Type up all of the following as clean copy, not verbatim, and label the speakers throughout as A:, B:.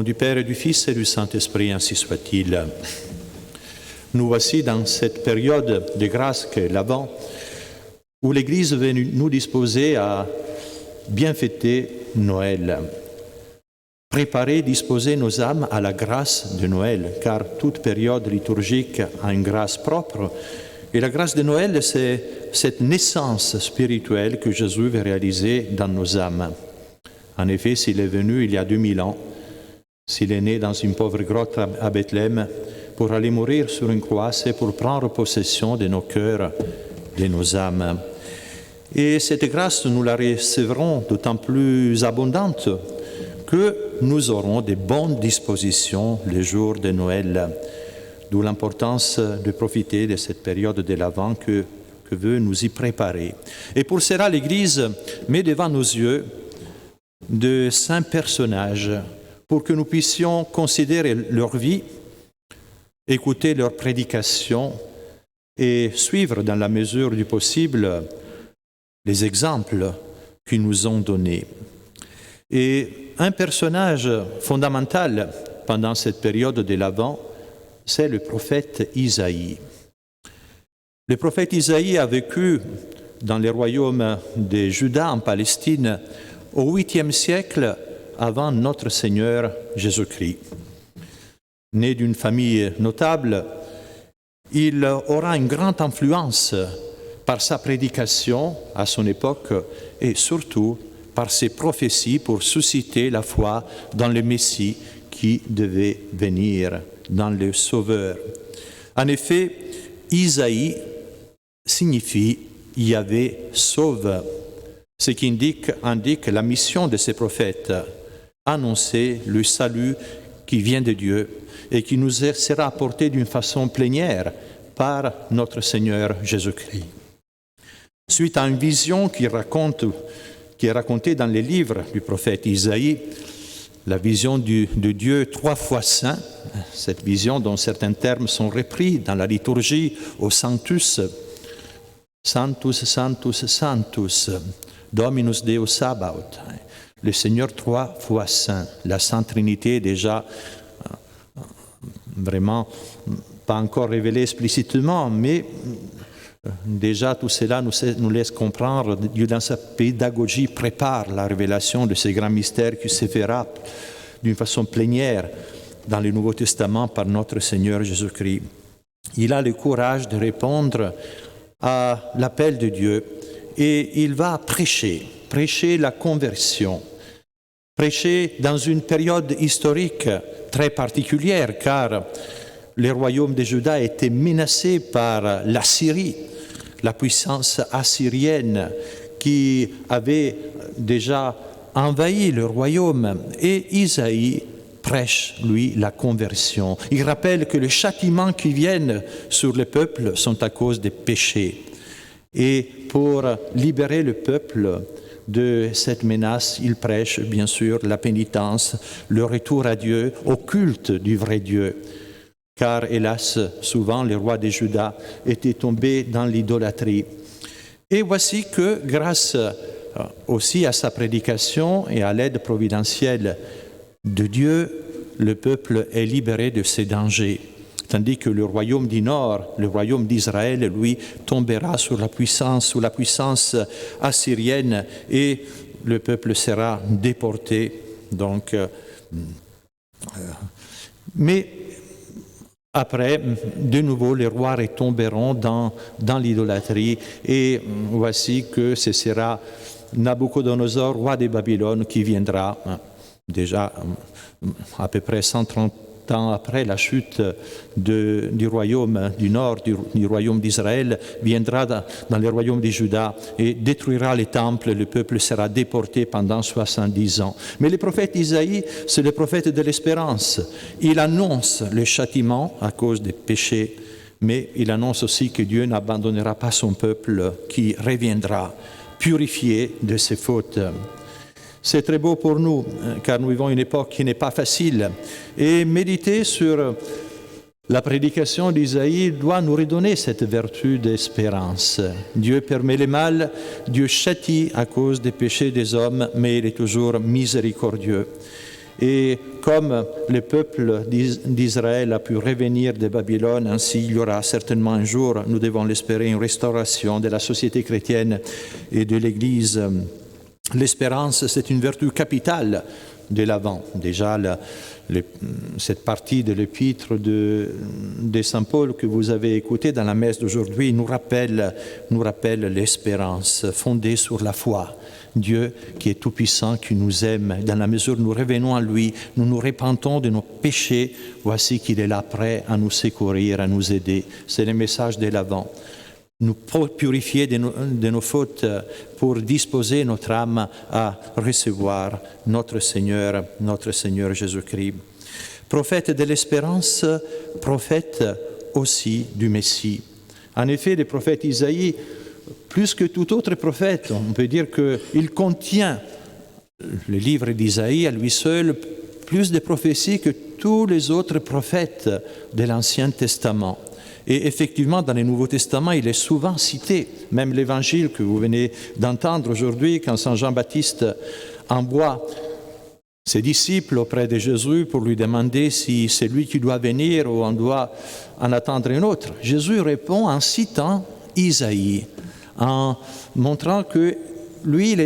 A: du Père et du Fils et du Saint-Esprit, ainsi soit-il. Nous voici dans cette période de grâce qu'est l'Avent, où l'Église veut nous disposer à bien fêter Noël. Préparer, disposer nos âmes à la grâce de Noël, car toute période liturgique a une grâce propre. Et la grâce de Noël, c'est cette naissance spirituelle que Jésus veut réaliser dans nos âmes. En effet, s'il est venu il y a 2000 ans, s'il est né dans une pauvre grotte à Bethléem, pour aller mourir sur une croix, c'est pour prendre possession de nos cœurs, de nos âmes. Et cette grâce, nous la recevrons d'autant plus abondante que nous aurons de bonnes dispositions le jour de Noël. D'où l'importance de profiter de cette période de l'Avent que veut nous y préparer. Et pour cela, l'Église met devant nos yeux de saints personnages pour que nous puissions considérer leur vie, écouter leurs prédications et suivre dans la mesure du possible les exemples qu'ils nous ont donnés. Et un personnage fondamental pendant cette période de l'Avent, c'est le prophète Isaïe. Le prophète Isaïe a vécu dans les royaumes de Juda en Palestine au 8e siècle avant notre Seigneur Jésus-Christ. Né d'une famille notable, il aura une grande influence par sa prédication à son époque et surtout par ses prophéties pour susciter la foi dans le Messie qui devait venir, dans le Sauveur. En effet, Isaïe signifie « Yahvé sauve », ce qui indique la mission de ces prophètes, annoncer le salut qui vient de Dieu et qui nous sera apporté d'une façon plénière par notre Seigneur Jésus-Christ. Suite à une vision qui est racontée dans les livres du prophète Isaïe, la vision de Dieu 3 fois saint, cette vision dont certains termes sont repris dans la liturgie au Sanctus, Sanctus, Sanctus, Sanctus, Dominus Deus Sabaoth, le Seigneur 3 fois saint, la Sainte Trinité déjà vraiment pas encore révélée explicitement, mais déjà tout cela nous laisse comprendre, Dieu dans sa pédagogie prépare la révélation de ces grands mystères qui se fera d'une façon plénière dans le Nouveau Testament par notre Seigneur Jésus-Christ. Il a le courage de répondre à l'appel de Dieu et il va prêcher la conversion, prêcher dans une période historique très particulière car le royaume de Juda était menacé par la Syrie, la puissance assyrienne qui avait déjà envahi le royaume. Et Isaïe prêche, lui, la conversion. Il rappelle que les châtiments qui viennent sur le peuple sont à cause des péchés. Et pour libérer le peuple de cette menace, il prêche, bien sûr, la pénitence, le retour à Dieu, au culte du vrai Dieu. Car, hélas, souvent, les rois de Juda étaient tombés dans l'idolâtrie. Et voici que, grâce aussi à sa prédication et à l'aide providentielle de Dieu, le peuple est libéré de ses dangers. Tandis que le royaume du Nord, le royaume d'Israël, lui, tombera sous la puissance assyrienne et le peuple sera déporté. Donc, mais après, de nouveau, les rois retomberont dans l'idolâtrie et voici que ce sera Nabuchodonosor, roi de Babylone, qui viendra déjà à peu près 130 ans après la chute du royaume du Nord, du royaume d'Israël, viendra dans le royaume de Juda et détruira les temples, le peuple sera déporté pendant 70 ans. Mais le prophète Isaïe, c'est le prophète de l'espérance. Il annonce le châtiment à cause des péchés, mais il annonce aussi que Dieu n'abandonnera pas son peuple qui reviendra, purifié de ses fautes. C'est très beau pour nous, car nous vivons une époque qui n'est pas facile. Et méditer sur la prédication d'Isaïe doit nous redonner cette vertu d'espérance. Dieu permet le mal, Dieu châtie à cause des péchés des hommes, mais il est toujours miséricordieux. Et comme le peuple d'Israël a pu revenir de Babylone, ainsi il y aura certainement un jour, nous devons l'espérer, une restauration de la société chrétienne et de l'Église. L'espérance, c'est une vertu capitale de l'Avent. Déjà, cette partie de l'épître de Saint Paul que vous avez écoutée dans la messe d'aujourd'hui nous rappelle l'espérance fondée sur la foi. Dieu qui est tout-puissant, qui nous aime, dans la mesure où nous revenons à lui, nous nous repentons de nos péchés, voici qu'il est là prêt à nous secourir, à nous aider. C'est le message de l'Avent. Nous purifier de nos fautes pour disposer notre âme à recevoir notre Seigneur Jésus-Christ. Prophète de l'espérance, prophète aussi du Messie. En effet, le prophète Isaïe, plus que tout autre prophète, on peut dire qu'il contient, le livre d'Isaïe à lui seul, plus de prophéties que tous les autres prophètes de l'Ancien Testament. Et effectivement, dans le Nouveau Testament, il est souvent cité. Même l'Évangile que vous venez d'entendre aujourd'hui, quand Saint Jean-Baptiste envoie ses disciples auprès de Jésus pour lui demander si c'est lui qui doit venir ou on doit en attendre un autre. Jésus répond en citant Isaïe, en montrant que lui, il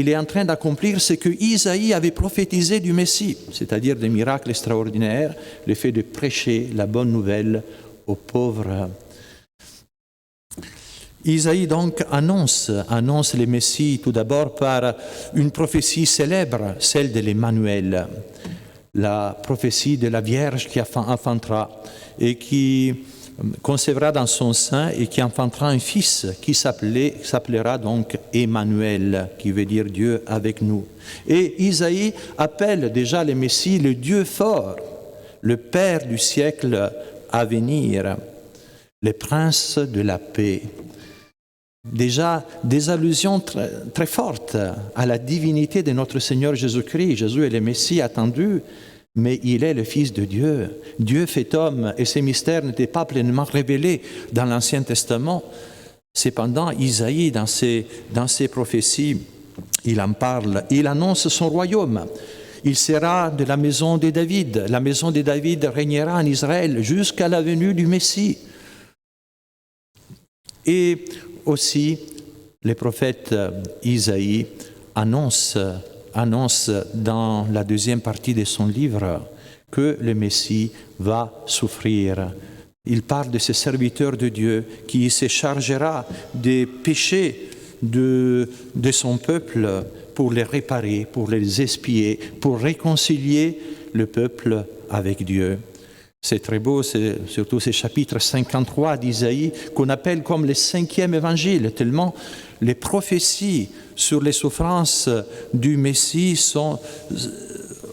A: est en train d'accomplir ce que Isaïe avait prophétisé du Messie, c'est-à-dire des miracles extraordinaires, le fait de prêcher la bonne nouvelle aux pauvres. Isaïe donc annonce le Messie tout d'abord par une prophétie célèbre, celle de l'Emmanuel, la prophétie de la Vierge qui enfantera et qui concevra dans son sein et qui enfantera un fils qui s'appellera donc Emmanuel, qui veut dire Dieu avec nous. Et Isaïe appelle déjà le Messie le Dieu fort, le Père du siècle à venir, le prince de la paix. Déjà des allusions très, très fortes à la divinité de notre Seigneur Jésus-Christ. Jésus est le Messie attendu, mais il est le Fils de Dieu. Dieu fait homme et ces mystères n'étaient pas pleinement révélés dans l'Ancien Testament. Cependant, Isaïe, dans ses prophéties, il en parle, il annonce son royaume. Il sera de la maison de David. La maison de David régnera en Israël jusqu'à la venue du Messie. Et aussi, le prophète Isaïe annonce dans la deuxième partie de son livre que le Messie va souffrir. Il parle de ce serviteur de Dieu qui se chargera des péchés de son peuple pour les réparer, pour les expier, pour réconcilier le peuple avec Dieu. C'est très beau, c'est surtout ces chapitres 53 d'Isaïe qu'on appelle comme le 5e évangile, tellement les prophéties sur les souffrances du Messie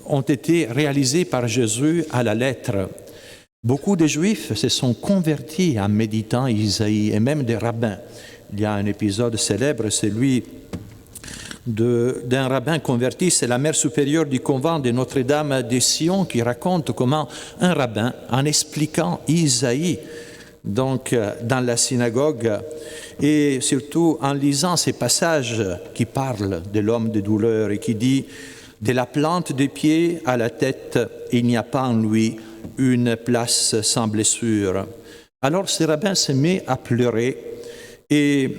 A: ont été réalisées par Jésus à la lettre. Beaucoup de Juifs se sont convertis en méditant Isaïe, et même des rabbins. Il y a un épisode célèbre, celui d'un rabbin converti, c'est la mère supérieure du convent de Notre-Dame de Sion qui raconte comment un rabbin, en expliquant Isaïe, donc dans la synagogue, et surtout en lisant ces passages qui parlent de l'homme de douleur et qui dit « De la plante des pieds à la tête, il n'y a pas en lui une place sans blessure. » Alors ce rabbin se met à pleurer et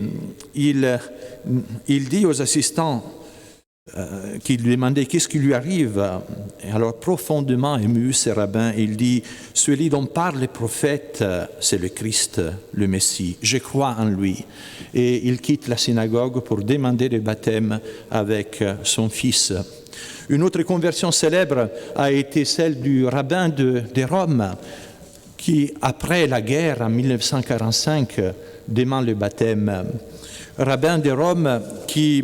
A: il dit aux assistants qui lui demandaient qu'est-ce qui lui arrive. Et alors profondément ému, ce rabbin, il dit « Celui dont parle les prophètes, c'est le Christ, le Messie. Je crois en lui. » Et il quitte la synagogue pour demander le baptême avec son fils. Une autre conversion célèbre a été celle du rabbin de Rome qui, après la guerre en 1945, demande le baptême. Rabbin de Rome qui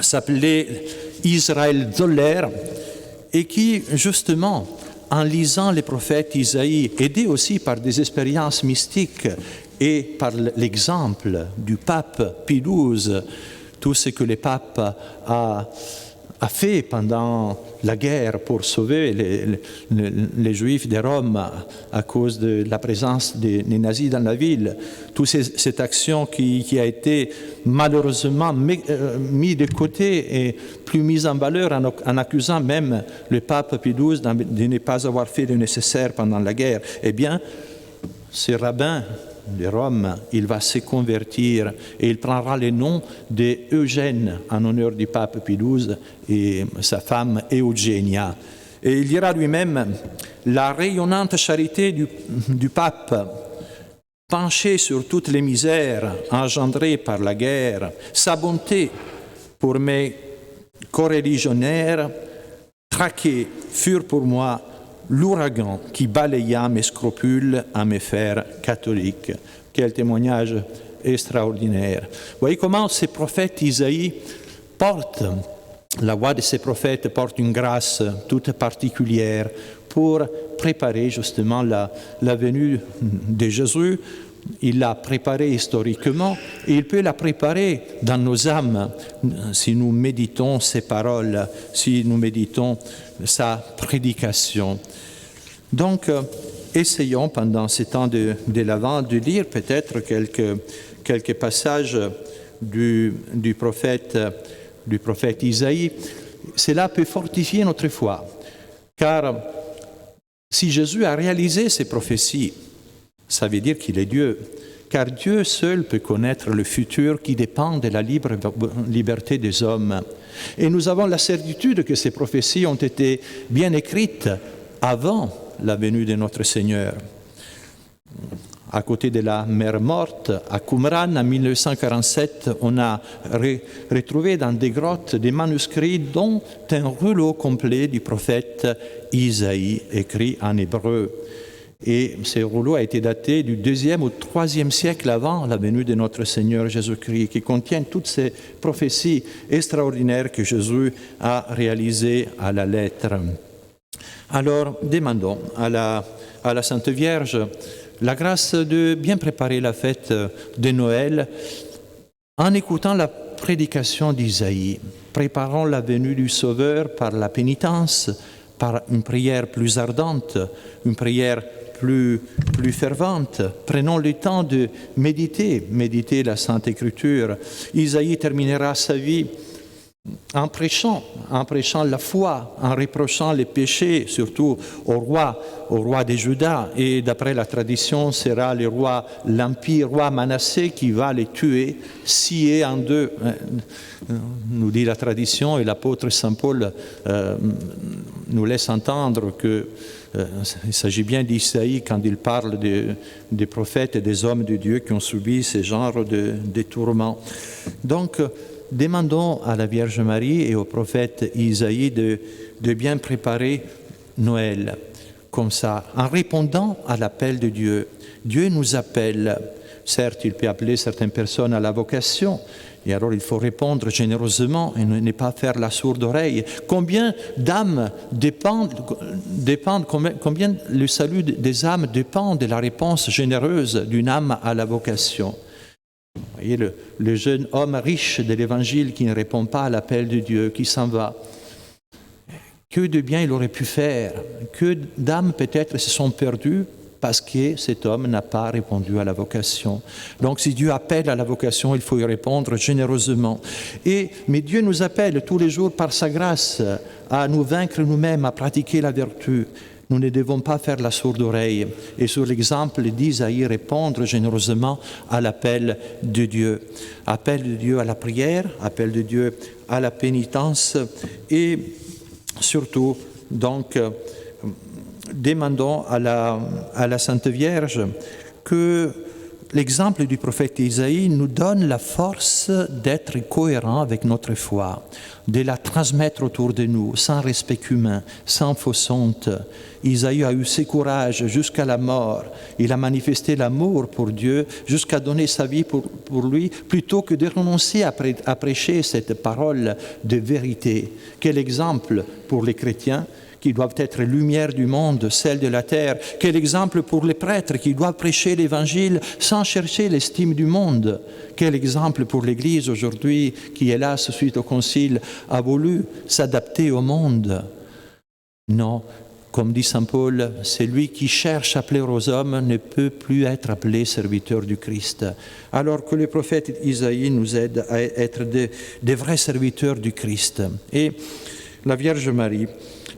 A: s'appelait Israël Zoller et qui, justement, en lisant les prophètes Isaïe, aidé aussi par des expériences mystiques et par l'exemple du pape Pie XII, tout ce que le pape a fait pendant la guerre pour sauver les Juifs de Rome à cause de la présence des nazis dans la ville. Toute cette action qui a été malheureusement mise de côté et plus mise en valeur en accusant même le pape Pie XII de ne pas avoir fait le nécessaire pendant la guerre. Eh bien, ce rabbin de Rome, il va se convertir et il prendra le nom d'Eugène en honneur du pape Pie XII et sa femme Eugenia. Et il dira lui-même la rayonnante charité du pape, penchée sur toutes les misères engendrées par la guerre, sa bonté pour mes coreligionnaires traqués furent pour moi l'ouragan qui balaya mes scrupules à me faire catholique. Quel témoignage extraordinaire. Vous voyez comment ces prophètes Isaïe portent, la voix de ces prophètes porte une grâce toute particulière pour préparer justement la venue de Jésus. Il l'a préparée historiquement et il peut la préparer dans nos âmes si nous méditons ses paroles, si nous méditons sa prédication. Donc, essayons pendant ces temps de l'Avent de lire peut-être quelques passages du prophète Isaïe. Cela peut fortifier notre foi, car si Jésus a réalisé ces prophéties, ça veut dire qu'il est Dieu, car Dieu seul peut connaître le futur qui dépend de la liberté des hommes. Et nous avons la certitude que ces prophéties ont été bien écrites avant la venue de notre Seigneur. À côté de la mer morte, à Qumran, en 1947, on a retrouvé dans des grottes des manuscrits dont un rouleau complet du prophète Isaïe, écrit en hébreu. Et ce rouleau a été daté du 2e au 3e siècle avant la venue de notre Seigneur Jésus-Christ, qui contient toutes ces prophéties extraordinaires que Jésus a réalisées à la lettre. Alors, demandons à la Sainte Vierge la grâce de bien préparer la fête de Noël en écoutant la prédication d'Isaïe. Préparons la venue du Sauveur par la pénitence, par une prière plus ardente, une prière plus fervente. Prenons le temps de méditer la Sainte Écriture. Isaïe terminera sa vie en prêchant la foi, en reprochant les péchés, surtout au roi de Juda. Et d'après la tradition, sera l'empire roi Manassé qui va les tuer, scier en deux, nous dit la tradition, et l'apôtre Saint Paul nous laisse entendre que il s'agit bien d'Isaïe quand il parle des prophètes et des hommes de Dieu qui ont subi ce genre de tourments. Donc, demandons à la Vierge Marie et au prophète Isaïe de bien préparer Noël, comme ça, en répondant à l'appel de Dieu. Dieu nous appelle. Certes, il peut appeler certaines personnes à la vocation, et alors il faut répondre généreusement et ne pas faire la sourde oreille. Combien d'âmes combien le salut des âmes dépend de la réponse généreuse d'une âme à la vocation. Vous voyez, le jeune homme riche de l'Évangile qui ne répond pas à l'appel de Dieu, qui s'en va. Que de bien il aurait pu faire, que d'âmes peut-être se sont perdues parce que cet homme n'a pas répondu à la vocation. Donc si Dieu appelle à la vocation, il faut y répondre généreusement. Mais Dieu nous appelle tous les jours par sa grâce à nous vaincre nous-mêmes, à pratiquer la vertu. Nous ne devons pas faire la sourde oreille et sur l'exemple d'Isaïe répondre généreusement à l'appel de Dieu. Appel de Dieu à la prière, appel de Dieu à la pénitence et surtout, donc, demandons à la Sainte Vierge que l'exemple du prophète Isaïe nous donne la force d'être cohérent avec notre foi, de la transmettre autour de nous, sans respect humain, sans fausse honte. Isaïe a eu ce courage jusqu'à la mort. Il a manifesté l'amour pour Dieu jusqu'à donner sa vie pour lui, plutôt que de renoncer à prêcher cette parole de vérité. Quel exemple pour les chrétiens qui doivent être lumière du monde, sel de la terre. Quel exemple pour les prêtres qui doivent prêcher l'Évangile sans chercher l'estime du monde. Quel exemple pour l'Église aujourd'hui qui, hélas, suite au Concile, a voulu s'adapter au monde. Non, comme dit saint Paul, celui qui cherche à plaire aux hommes ne peut plus être appelé serviteur du Christ. Alors que le prophète Isaïe nous aide à être des vrais serviteurs du Christ. Et la Vierge Marie,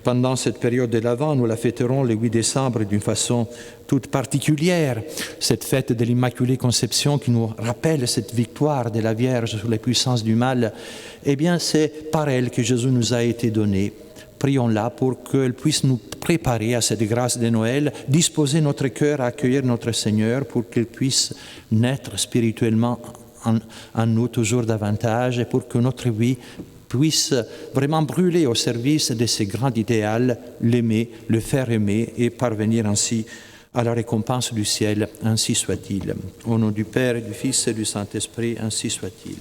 A: pendant cette période de l'Avent, nous la fêterons le 8 décembre d'une façon toute particulière. Cette fête de l'Immaculée Conception qui nous rappelle cette victoire de la Vierge sur les puissances du mal, eh bien c'est par elle que Jésus nous a été donné. Prions-la pour qu'elle puisse nous préparer à cette grâce de Noël, disposer notre cœur à accueillir notre Seigneur pour qu'il puisse naître spirituellement en nous toujours davantage et pour que notre vie puisse vraiment brûler au service de ce grand idéal, l'aimer, le faire aimer et parvenir ainsi à la récompense du ciel, ainsi soit-il. Au nom du Père, et du Fils et du Saint-Esprit, ainsi soit-il.